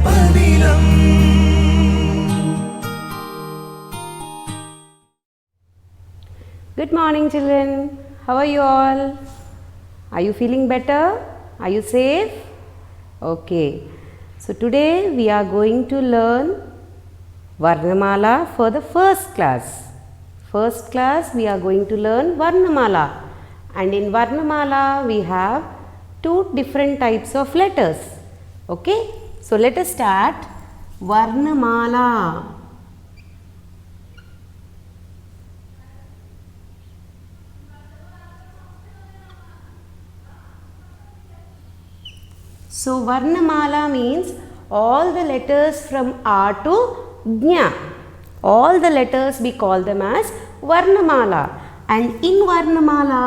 ജപനിലം. Good morning, children. How are you all? Are you feeling better? Are you safe? Okay. So today we are going to learn Varnamala for the first class. First class we are going to learn Varnamala, and in Varnamala we have two different types of letters. Okay. So let us start Varnamala. So Varnamala means all the letters from A to Jna. All the letters we call them as Varnamala. And in Varnamala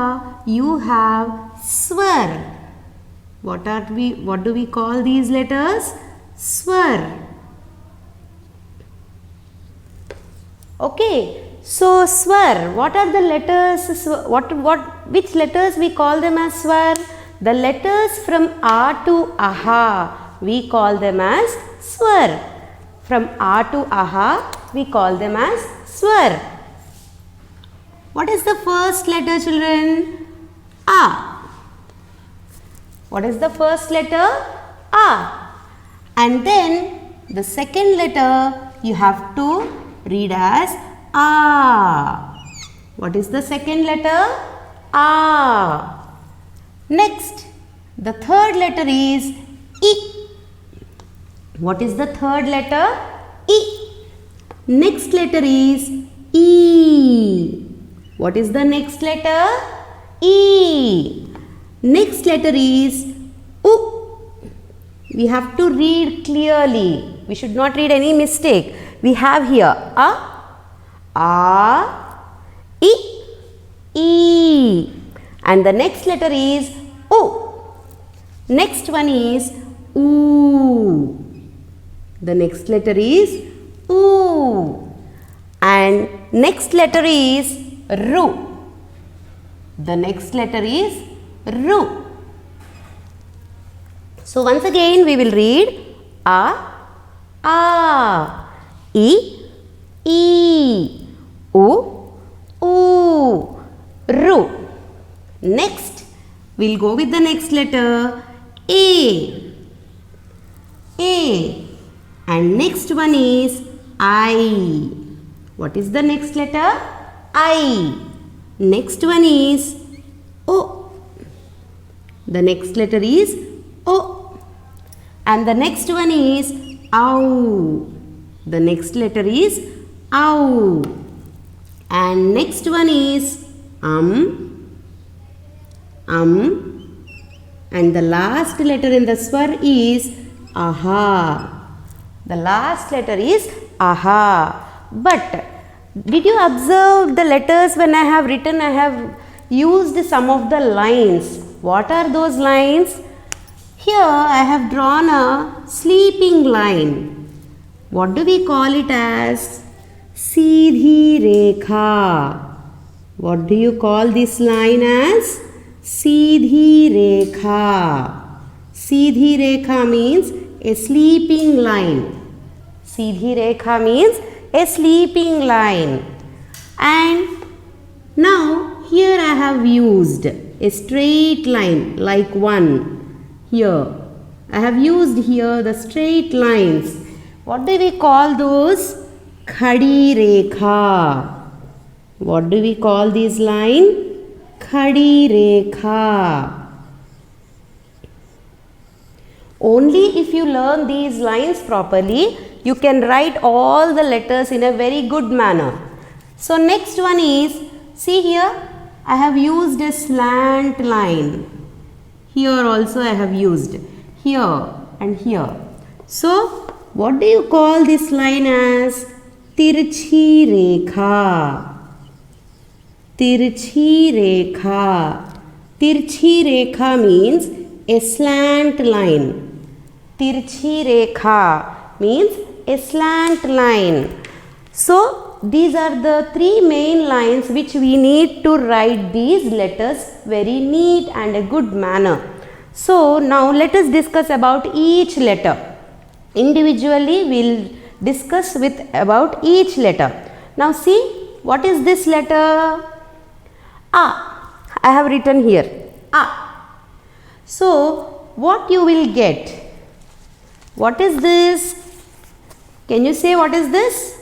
you have Swar. What do we call these letters? Swar. Okay. So Swar, what are the letters? Which letters we call them as Swar? The letters from A to Aha, we call them as Swar. From A to Aha, we call them as Swar. What is the first letter, children? A. What is the first letter? A. And then the second letter you have to read as A. What is the second letter? A. Next, the third letter is I. What is the third letter? I. Next letter is E. What is the next letter? E. Next letter is U. We have to read clearly. We should not read any mistake. We have here A, I, E. And the next letter is O. Next one is Oo. The next letter is Oo. And next letter is Ru. The next letter is Ru. So once again we will read A, I, E, U, Ru. Next, we'll go with the next letter A. And next one is I. What is the next letter? I. Next one is O. The next letter is O. And the next one is Au. The next letter is Au. And next one is and the last letter in the swar is Aha. The last letter is Aha. But did you observe the letters when I have written? I have used some of the lines. What are those lines? Here I have drawn a sleeping line. What do we call it as? Seedhi Rekha. What do you call this line as? Seedhi Rekha. Seedhi Rekha means a sleeping line. Seedhi Rekha means a sleeping line. And now here I have used a straight line like one. Here I have used here the straight lines. What do we call those? Khadi Rekha. What do we call this line? Khadi Rekha. Only if you learn these lines properly, you can write all the letters in a very good manner. So next one is, see here, I have used a slant line. Here also I have used, here and here. So what do you call this line as? Tirchi Rekha. Tirchi Rekha. Tirchi Rekha means a slant line. Tirchi Rekha means a slant line. So these are the three main lines which we need to write these letters very neat and a good manner. So now let us discuss about each letter. Individually we'll discuss with about each letter. Now see, what is this letter? A. I have written here A. So what you will get? What is this? Can you say what is this?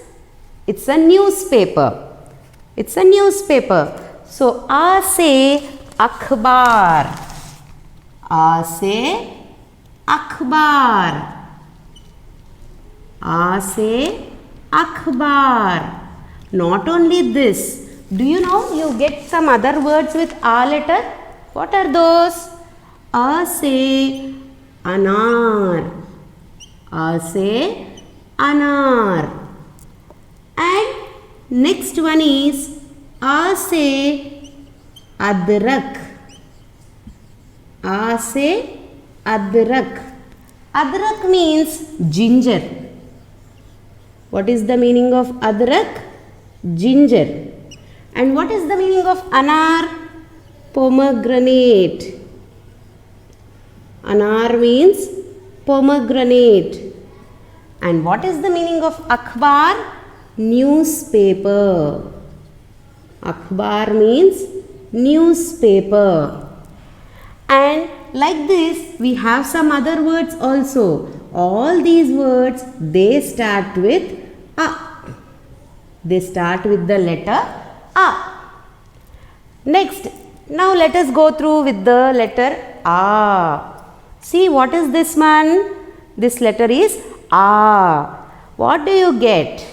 It's a newspaper. It's a newspaper. So A say akhbar. A say akhbar. A say akhbar. Not only this, do you know you get some other words with A letter? What are those? A say anar. A say anar. And next one is A say adrak. A say adrak. Adrak means ginger. What is the meaning of adrak? Ginger. And what is the meaning of anar? Pomegranate. Anar means pomegranate. And what is the meaning of akhbar? Newspaper. Akhbar means newspaper. And like this, we have some other words also. All these words, they start with A. They start with the letter A. Next, now let us go through with the letter A. See, what is this one? This letter is A. What do you get?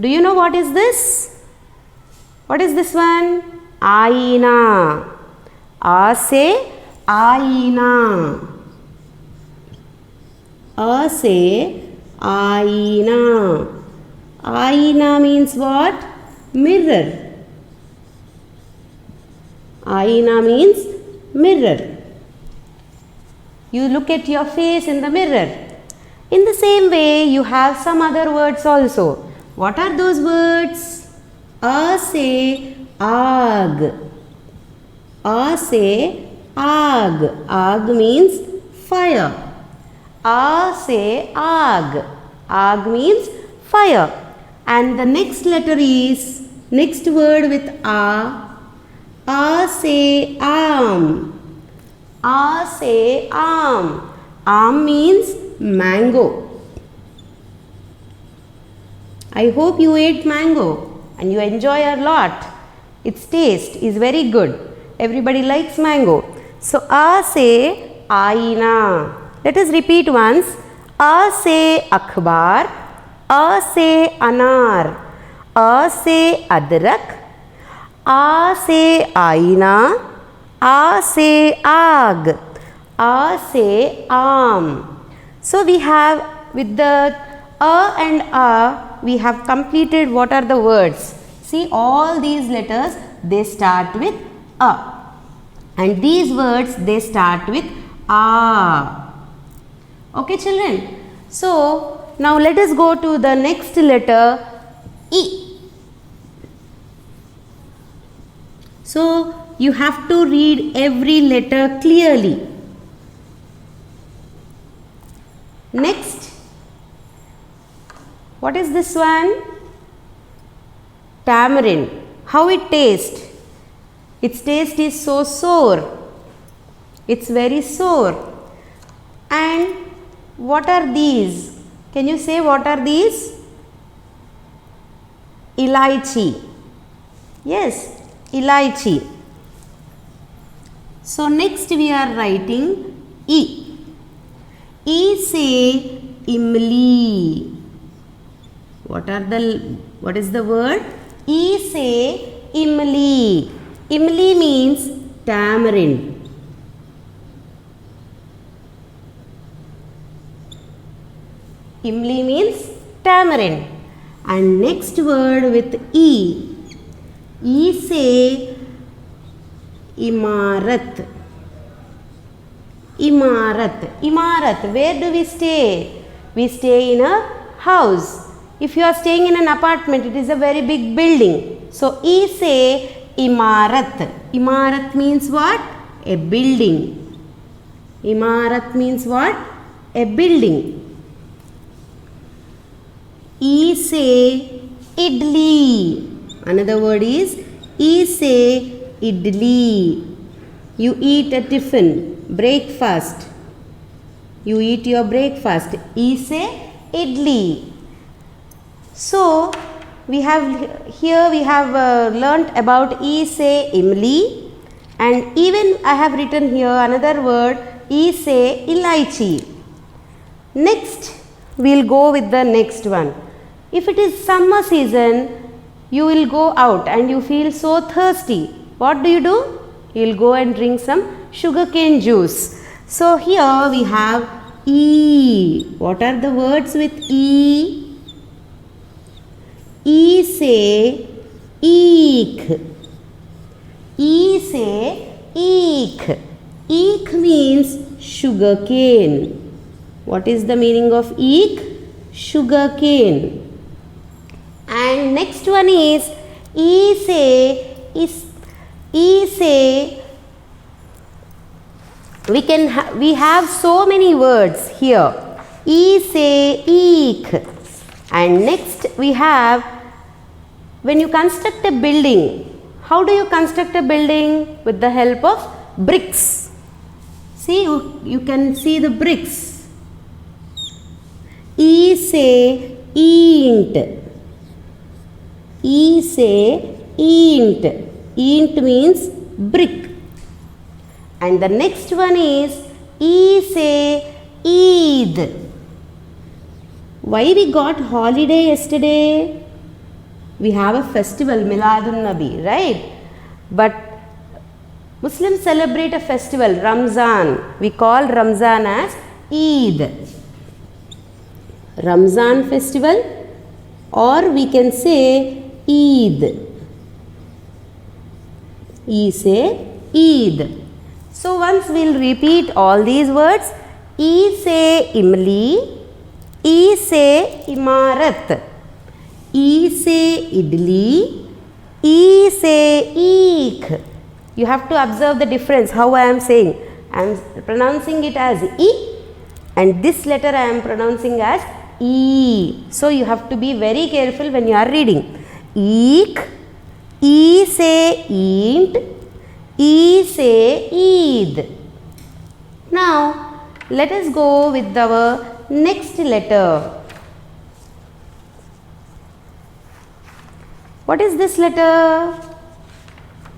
Do you know what is this? What is this one? Aina. A say aina. A say aina. Aina means what? Mirror. Aina means mirror. You look at your face in the mirror. In the same way, you have some other words also. What are those words? A say aag. A say aag. Aag means fire. A say aag. Aag means fire. And the next letter is, next word with A. A say aam. A say aam. Aam means mango. I hope you ate mango and you enjoy a lot. Its taste is very good. Everybody likes mango. So A say aina. Let us repeat once. A say akhbar. A say anar. A say adrak. A say aina. A say aag. A say aam. So we have with the A and A, we have completed what are the words. See, all these letters, they start with A. And these words, they start with A. Okay, children. So now let us go to the next letter, E. So you have to read every letter clearly. Next, what is this one? Tamarind. How it tastes? Its taste is so sour. It's very sour. And what are these? Can you say what are these? Elaichi. Yes, elaichi. So next we are writing E. E say imli. What is the word? E say imli. Imli means tamarind. Imli means tamarind. And next word with E. E say imarat. Imarat. Imarat. Where do we stay? We stay in a house. If you are staying in an apartment, it is a very big building. So E say imarat. Imarat means what? A building. Imarat means what? a building. E say idli. Another word is E say idli. You eat a tiffin, breakfast. You eat your breakfast. E say idli. So we have learnt about E say imli, and even I have written here another word E say ilaichi. Next we will go with the next one. If it is summer season, you will go out and you feel so thirsty. What do? You will go and drink some sugarcane juice. So here we have E. What are the words with E? E say eek. E say eek. Eek means sugarcane. What is the meaning of eek? Sugarcane. And next one is E say we have so many words here. E say eek. And next we have, when you construct a building, how do you construct a building? With the help of bricks. See, you can see the bricks. E say eent. E say eent. Eent means brick. And the next one is E say Eid. Why we got holiday yesterday? We have a festival, Miladun Nabi, right? But Muslims celebrate a festival, Ramzan. We call Ramzan as Eid. Ramzan festival, or we can say Eid. E say Eid. So once we'll repeat all these words. E say imli. E say imarat. E say idli. E say eek. You have to observe the difference how I am saying. I am pronouncing it as E, and this letter I am pronouncing as E. So you have to be very careful when you are reading. Eek. E say eent. E say Eid. Now let us go with our next letter. What is this letter?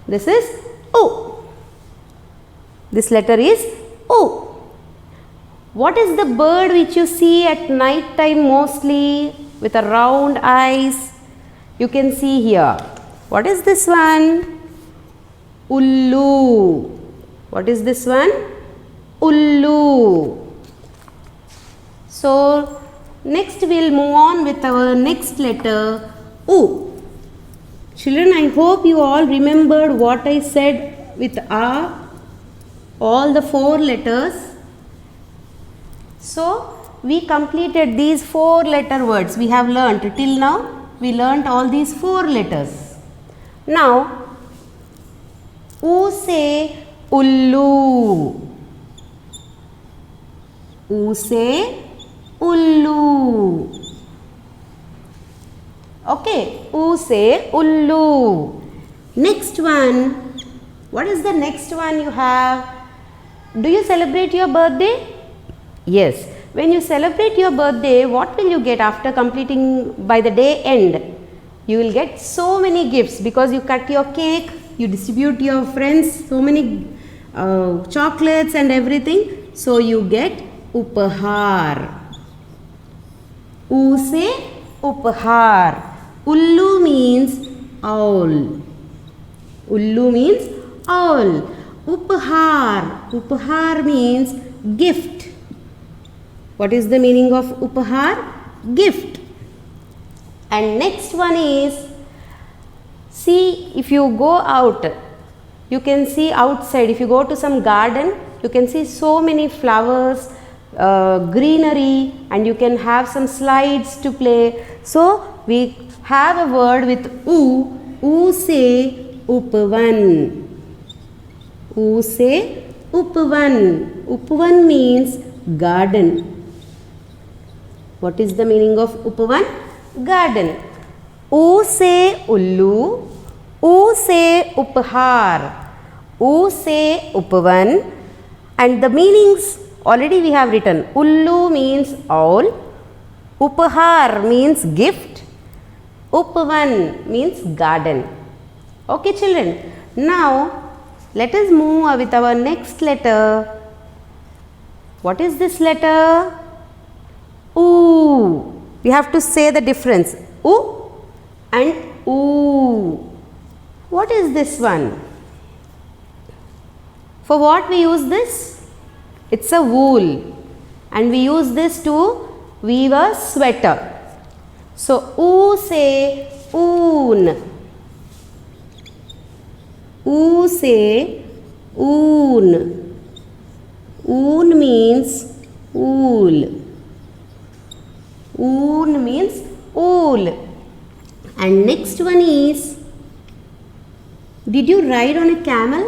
This is O. This letter is O. What is the bird which you see at night time mostly with a round eyes? You can see here. What is this one? Ullu. What is this one? Ullu. So next we will move on with our next letter U. Children, I hope you all remembered what I said with A, all the 4 letters. So we completed these 4 letter words we have learnt till now. We learnt all these 4 letters. Now U say Ullu. U say Ullu. Okay, U say Ullu. Next one. What is the next one you have? Do you celebrate your birthday? Yes. When you celebrate your birthday, what will you get after completing by the day end? You will get so many gifts because you cut your cake, you distribute your friends so many chocolates and everything. So you get upahar. U say upahar. Ullu means owl. Ullu means owl. Upahar. Upahar means gift. What is the meaning of upahar? Gift. And next one is, see, if you go out, you can see outside. If you go to some garden, you can see so many flowers, greenery, and you can have some slides to play. So we have a word with U. U say upvan. U say upvan. Upvan means garden. What is the meaning of Upavan? Garden. U se ullu, U se uphar, U se Upavan, and the meanings already we have written. Ullu means owl, Uphar means gift, Upavan means garden. Okay children, now let us move with our next letter. What is this letter? Oo. We have to say the difference. U and oo. What is this one? For what we use this? It's a wool, and we use this to weave a sweater. So oo say oon. Oo say oon. Oon means wool. Oon means wool. And next one is, did you ride on a camel?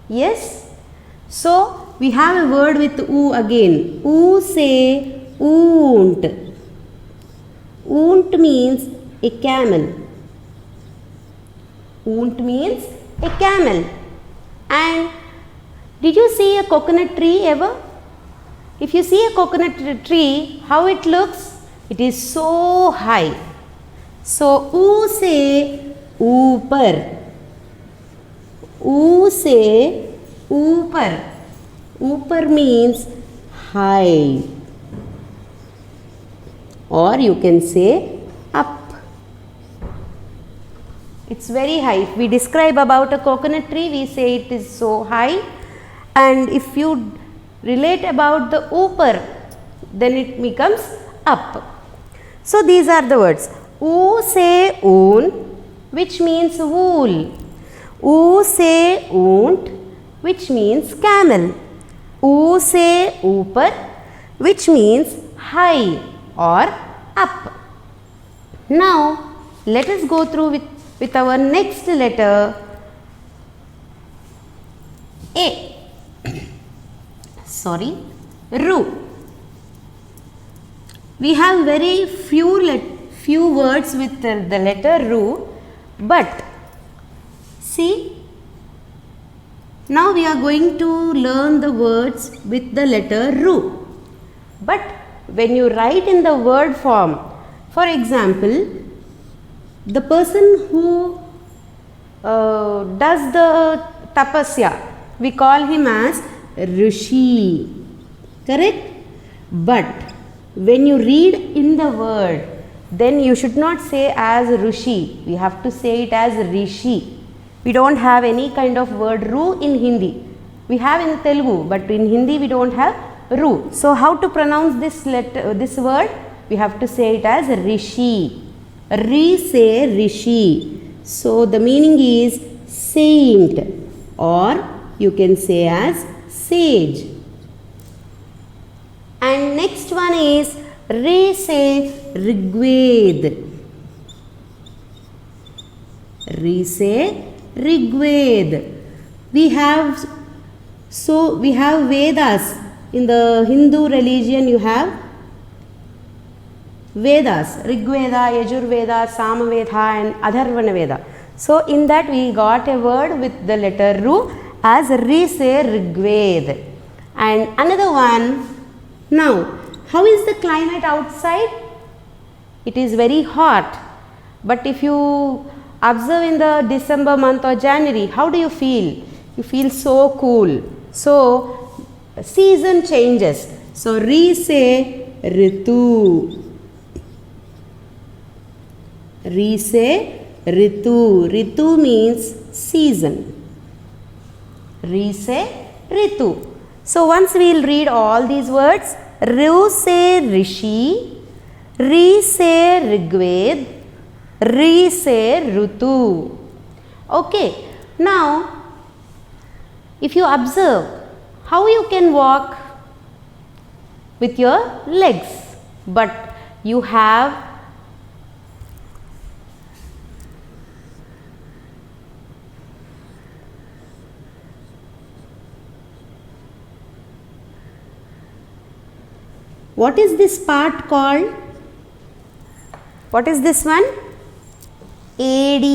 Yes. So we have a word with oo again. Oo say oont. Oont means a camel. Oont means a camel. And did you see a coconut tree ever? If you see a coconut tree, how it looks? It is so high. So oo say oopar. Oo say oopar. Oopar means high, or you can say up. It's very high. If we describe about a coconut tree, we say it is so high. And if you relate about the oopar, then it becomes up. So these are the words. Oo say oon, which means wool. Oo say oont, which means camel. Oo say oopar, which means high or up. Now let us go through with our next letter, A. Sorry, Ru. We have very few words with the letter Ru, but see, now we are going to learn the words with the letter Ru. But when you write in the word form, for example, the person who does the tapasya, we call him as Rishi, correct? But when you read in the word, then you should not say as Rishi, we have to say it as Rishi. We don't have any kind of word Ru in Hindi. We have in Telugu, but in Hindi we don't have Ru. So how to pronounce this letter, this word? We have to say it as Rishi. Ri say Rishi. So the meaning is saint, or you can say as sage. And next one is Re say Rigved. Re say Rigved. We have Vedas. In the Hindu religion you have Vedas, Rigveda, Yajurveda, Samaveda and Atharvana Veda. So in that we got a word with the letter Ru as Re say Rigved. And another one, now how is the climate outside? It is very hot. But if you observe in the December month or January, how do you feel? You feel so cool. So season changes. So Re say Ritu. Re say Ritu. Ritu means season. Re say Ritu. So once we will read all these words. Ru say Rishi. Re say Rigved. Re say Ritu. Okay. Now if you observe how you can walk with your legs, but you have What is this part called? What is this one? AD.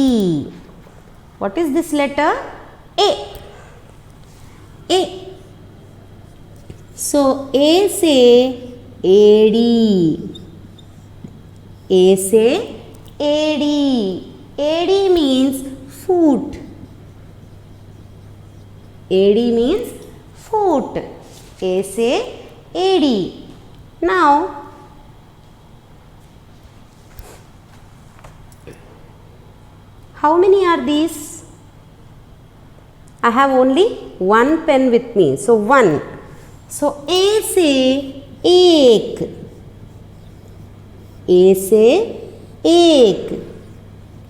What is this letter? A. A. So A say AD. A say AD. AD means foot. AD means foot. A say AD. Now how many are these? I have only one pen with me. So one. So A say ek. A say ek.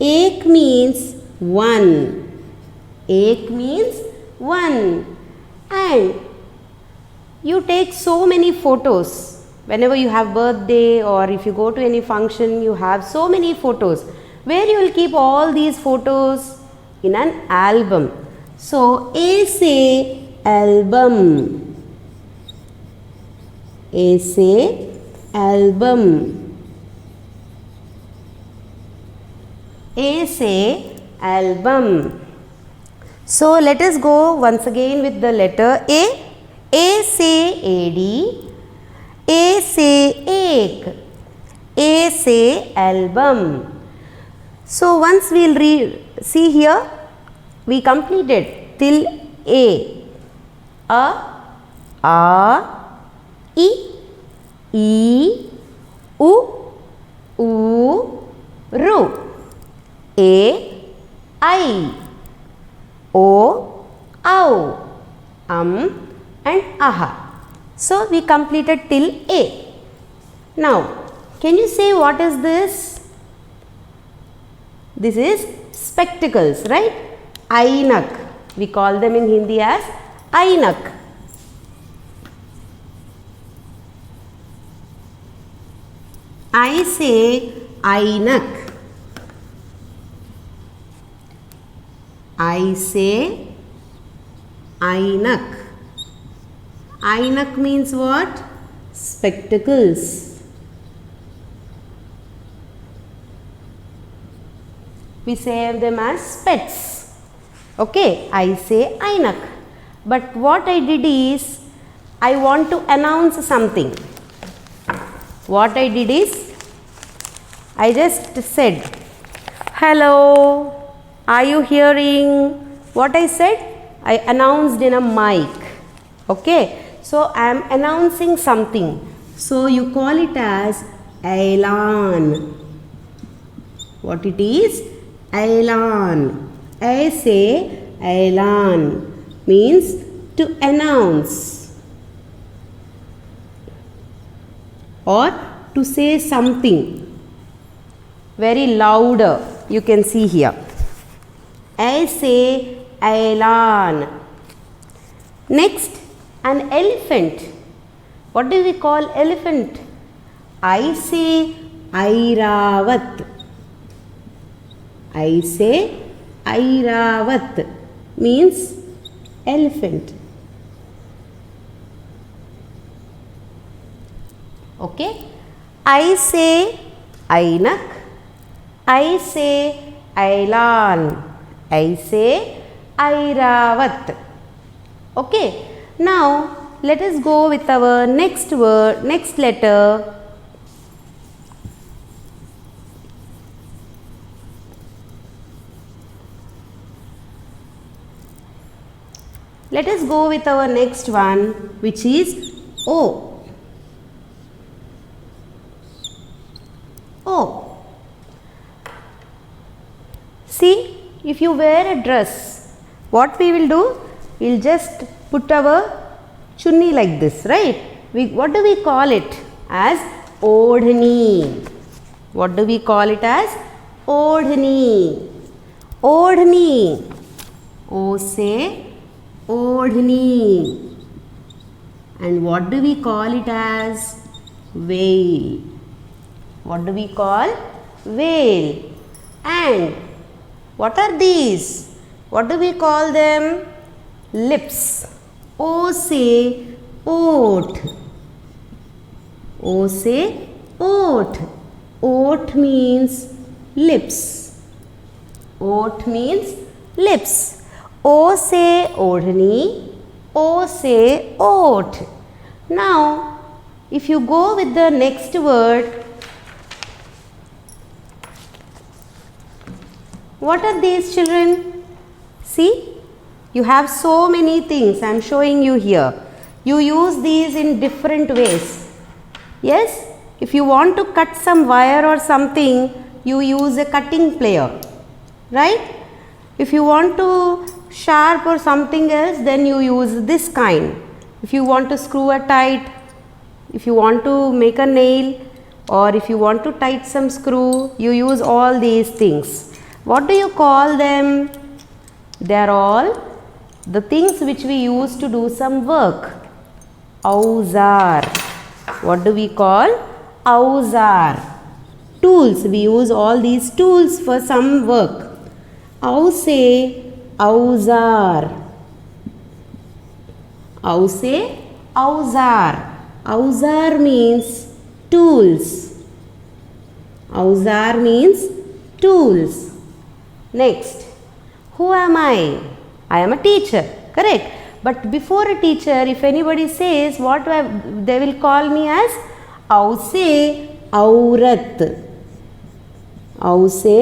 Ek means one. Ek means one. And you take so many photos. Whenever you have birthday or if you go to any function, you have so many photos. Where you will keep all these photos? In an album. So A say album. A say album. A say album. So let us go once again with the letter A. A say AD. A say ek. A say album. So once we will see here, we completed till A. A, I, U, Ru. A, I, O, Au, and aha. So we completed till A. Now, can you say what is this? This is spectacles, right? Ainak. We call them in Hindi as ainak. I say ainak. I say ainak. Ainak means what? Spectacles. We say them as specs. Okay, I say ainak. But what I did is, I want to announce something. What I did is, I just said, hello, are you hearing? What I said? I announced in a mic. Okay, so I am announcing something. So you call it as Elan. What it is? Elan. I say Elan means to announce or to say something very louder. You can see here. I say Elan. Next, an elephant. What do we call elephant? I say Airavat. I say Airavat means elephant. Okay. I say Ainak. I say Ailan. I say Airavat. Okay. Now let us go with our next word, next letter. Let us go with our next one, which is O. O. See, if you wear a dress, what we will do? We will just put our chunni like this, right? What do we call it? As odhni. What do we call it as? Odhni. Odhni. O say odhni. And what do we call it as? Veil. What do we call? Veil. And what are these? What do we call them? Lips. O say oat. O say oat. Oat means lips. Oat means lips. O say odhni. O say oat. Now, if you go with the next word, what are these, children? See, you have so many things I am showing you here. You use these in different ways. Yes, if you want to cut some wire or something, you use a cutting plier, right? If you want to sharp or something else, then you use this kind. If you want to screw a tight, if you want to make a nail, or if you want to tight some screw, you use all these things. What do you call them? They are all the things which we use to do some work. Auzar. What do we call? Auzar. Tools. We use all these tools for some work. Au say auzar. Au say auzar. Auzar means tools. Auzar means tools. Next, who am I? I am a teacher, correct? But before a teacher, if anybody says, what they will call me as? Ause aurat. Ause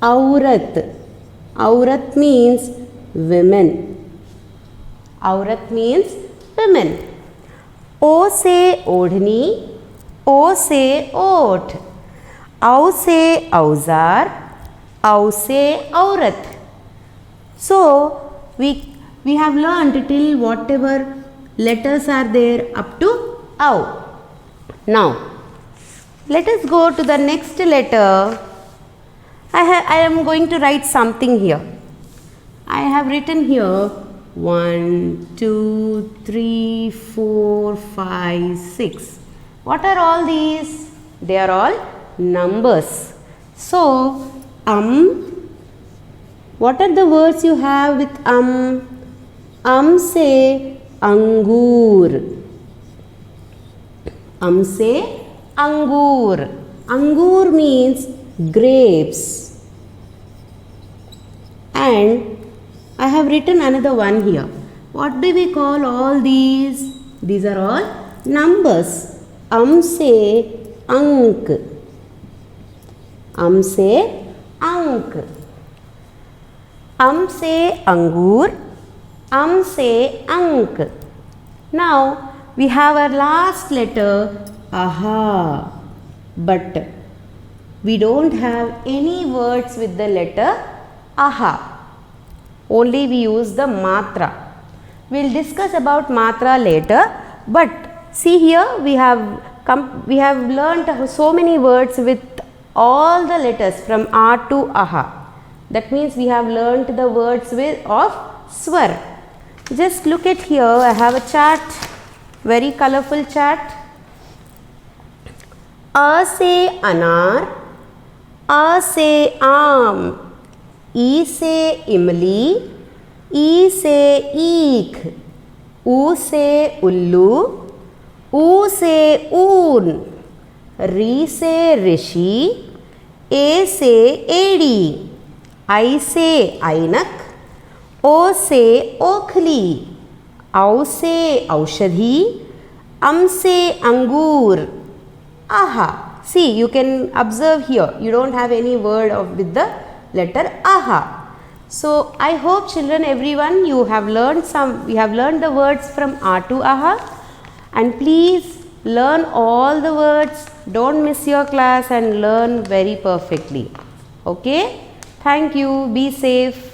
aurat. Aurat means women. Aurat means women. O say odhni. O say oat. Au say auzar. Au say aurat. So, we have learned till whatever letters are there up to au. Now, let us go to the next letter. I am going to write something here. I have written here 1, 2, 3, 4, 5, 6. What are all these? They are all numbers. So, what are the words you have with say angur. Say angur. Angur means grapes. And I have written another one here. What do we call all these? These are all numbers. Say ank. Say ank. Say angur. Say ank. Now we have our last letter aha, but we don't have any words with the letter aha. Only we use the matra. We will discuss about matra later, but see here we have learnt so many words with all the letters from A to aha. That means we have learnt the words of swar. Just look at here, I have a chart, very colorful chart. A say anar, A say aam, E say imli, E say eek, U say ullu, U say oon, Ri say rishi, A say adi, I say ainak, O say okhli, Au say aushadhi, say angur, aha. See, you can observe here, you don't have any word with the letter aha. So, I hope children, everyone, we have learned the words from A to aha, and please learn all the words, don't miss your class and learn very perfectly. Okay? Thank you, be safe.